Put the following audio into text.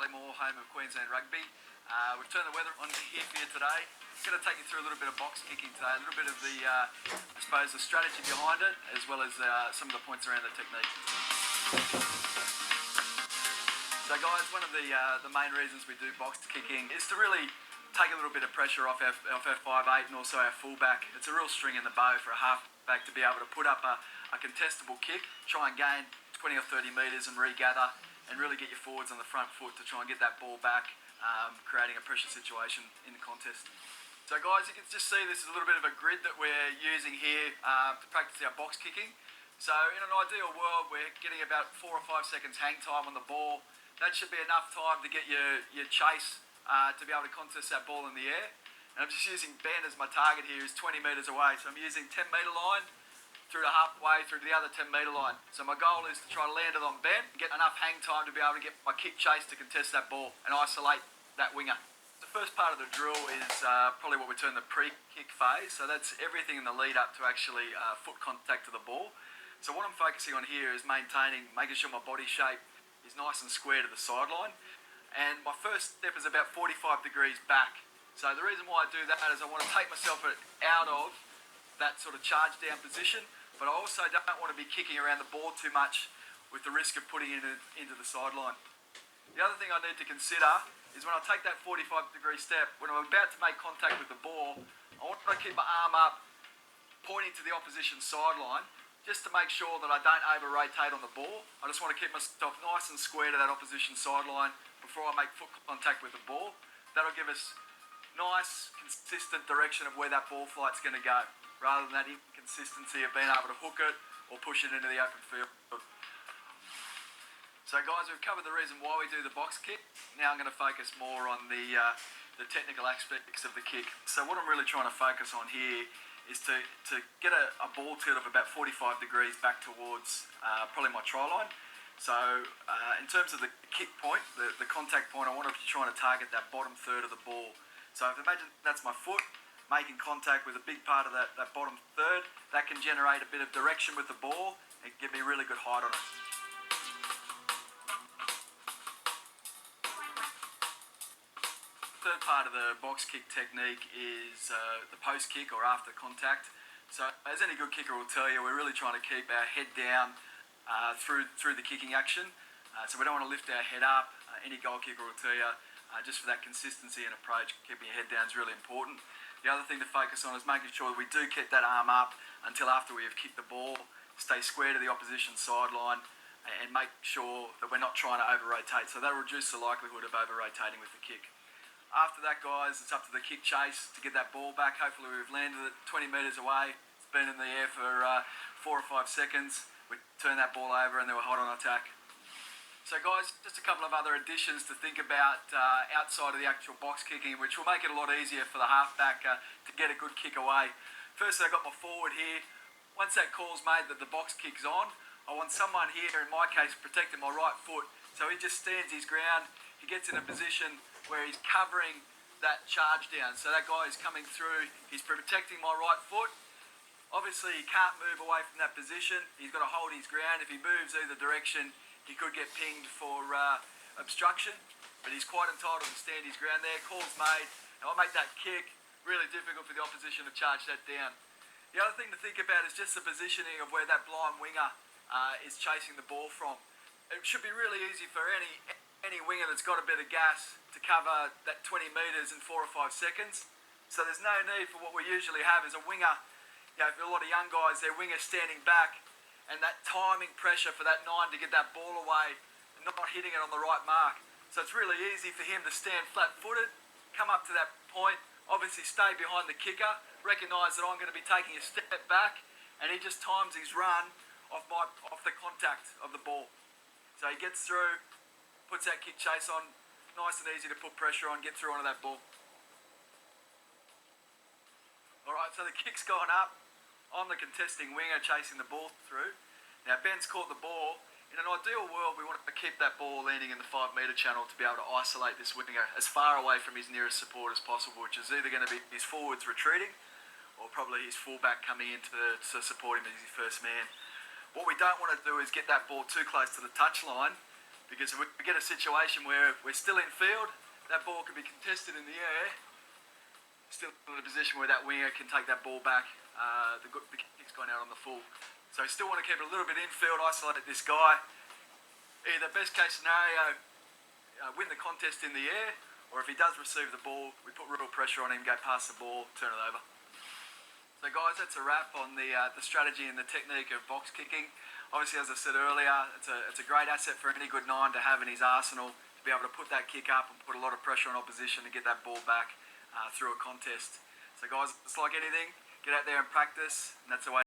Ballymore, home of Queensland Rugby. We've turned the weather on here for you today. I'm going to take you through a little bit of box kicking today, a little bit of the, I suppose, the strategy behind it, as well as some of the points around the technique. So guys, one of the main reasons we do box kicking is to really take a little bit of pressure off our 5'8" and also our fullback. It's a real string in the bow for a halfback to be able to put up a contestable kick, try and gain 20 or 30 metres and regather, and really get your forwards on the front foot to try and get that ball back, creating a pressure situation in the contest. So guys, you can just see this is a little bit of a grid that we're using here to practice our box kicking. So in an ideal world, we're getting about 4 or 5 seconds hang time on the ball. That should be enough time to get your chase to be able to contest that ball in the air. And I'm just using Ben as my target here, is 20 metres away. So I'm using 10 metre line through to halfway through to the other 10 metre line. So my goal is to try to land it on Ben, get enough hang time to be able to get my kick chase to contest that ball and isolate that winger. The first part of the drill is probably what we term the pre-kick phase. So that's everything in the lead up to actually foot contact to the ball. So what I'm focusing on here is making sure my body shape is nice and square to the sideline. And my first step is about 45 degrees back. So the reason why I do that is I want to take myself out of that sort of charge down position, but I also don't want to be kicking around the ball too much with the risk of putting it into the sideline. The other thing I need to consider is when I take that 45 degree step, when I'm about to make contact with the ball, I want to keep my arm up, pointing to the opposition sideline, just to make sure that I don't over-rotate on the ball. I just want to keep myself nice and square to that opposition sideline before I make foot contact with the ball. That'll give us nice, consistent direction of where that ball flight's going to go, rather than that inconsistency of being able to hook it or push it into the open field. So guys, we've covered the reason why we do the box kick. Now I'm going to focus more on the technical aspects of the kick. So what I'm really trying to focus on here is to get a ball tilt of about 45 degrees back towards probably my try line. So in terms of the kick point, the contact point, I want to be trying to target that bottom third of the ball. So if imagine that's my foot, making contact with a big part of that bottom third, that can generate a bit of direction with the ball and give me really good height on it. The third part of the box kick technique is the post kick or after contact. So as any good kicker will tell you, we're really trying to keep our head down through the kicking action. So we don't want to lift our head up. Any goal kicker will tell you, just for that consistency and approach, keeping your head down is really important. The other thing to focus on is making sure that we do keep that arm up until after we have kicked the ball, stay square to the opposition sideline, and make sure that we're not trying to over-rotate. So that'll reduce the likelihood of over-rotating with the kick. After that, guys, it's up to the kick chase to get that ball back. Hopefully we've landed it 20 metres away. It's been in the air for 4 or 5 seconds. We turn that ball over and then we're hot on attack. So guys, just a couple of other additions to think about outside of the actual box kicking, which will make it a lot easier for the halfback to get a good kick away. Firstly, I've got my forward here. Once that call's made that the box kick's on, I want someone here, in my case, protecting my right foot. So he just stands his ground. He gets in a position where he's covering that charge down. So that guy is coming through, he's protecting my right foot. Obviously, he can't move away from that position. He's got to hold his ground. If he moves either direction, he could get pinged for obstruction, but he's quite entitled to stand his ground there. Call's made, and I'll make that kick really difficult for the opposition to charge that down. The other thing to think about is just the positioning of where that blind winger is chasing the ball from. It should be really easy for any winger that's got a bit of gas to cover that 20 metres in 4 or 5 seconds. So there's no need for what we usually have is a winger, for a lot of young guys, their winger standing back, and that timing pressure for that 9 to get that ball away and not hitting it on the right mark. So it's really easy for him to stand flat-footed, come up to that point, obviously stay behind the kicker, recognise that I'm going to be taking a step back, and he just times his run off the contact of the ball. So he gets through, puts that kick chase on, nice and easy to put pressure on, get through onto that ball. Alright, so the kick's gone up. I'm the contesting winger chasing the ball through. Now Ben's caught the ball. In an ideal world, we want to keep that ball landing in the 5 metre channel to be able to isolate this winger as far away from his nearest support as possible, which is either going to be his forwards retreating or probably his fullback coming in to support him as his first man. What we don't want to do is get that ball too close to the touchline, Because if we get a situation where we're still in field, that ball can be contested in the air, still in a position where that winger can take that ball back. The kick's gone out on the full. So we still want to keep it a little bit in field, isolate this guy. Either best case scenario, win the contest in the air, or if he does receive the ball, we put real pressure on him, go past the ball, turn it over. So guys, that's a wrap on the strategy and the technique of box kicking. Obviously, as I said earlier, it's a great asset for any good nine to have in his arsenal, to be able to put that kick up and put a lot of pressure on opposition to get that ball back through a contest. So guys, it's like anything, get out there and practice, and that's the way